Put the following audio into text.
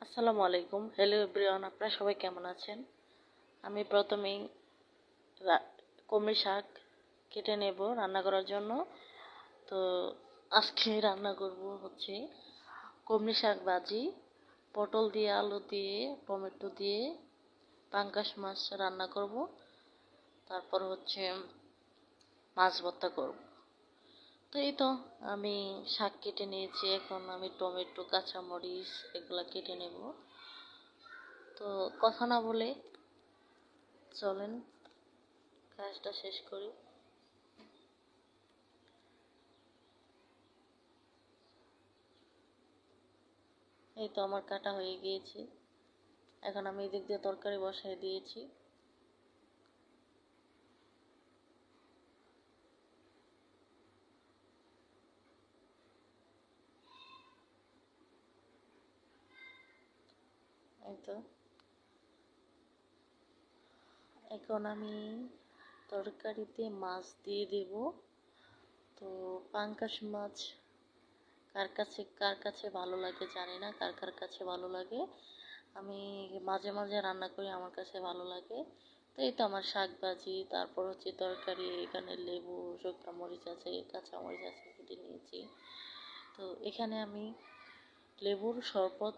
আসসালামু আলাইকুম। Hello everyone, আপনারা সবাই কেমন আছেন? আমি প্রথমেই কলমি শাক কেটে নেব রান্না করার জন্য। তো আজকে রান্না করব হচ্ছে কলমি শাক ভাজি, পটল দিয়ে, আলু দিয়ে, টমেটো দিয়ে পাঙ্গাস মাছ রান্না করব। তারপর হচ্ছে মাছ ভর্তা করব। তো এই তো আমি শাক কেটে নিয়েছি, এখন আমি টমেটো, কাঁচামরিচ এগুলা কেটে নেব। তো কথা না বলে চলেন কাজটা শেষ করি। এই তো আমার কাটা হয়ে গিয়েছে, এখন আমি এদিক দিয়ে তরকারি বসাই দিয়েছি। এই তো এখন আমি তরকারিতে মাছ দিয়ে দেব। তো পাঙ্গাস মাছ কার কাছে ভালো লাগে জানি না, কার কার কাছে ভালো লাগে। আমি মাঝে মাঝে রান্না করি, আমার কাছে ভালো লাগে। তো এই তো আমার শাক ভাজি, তারপর হচ্ছে তরকারি, এখানে লেবু, শুকনো মরিচ আছে, কাঁচা মরিচ আছে, কেটে নিয়েছি। তো এখানে আমি লেবুর শরবত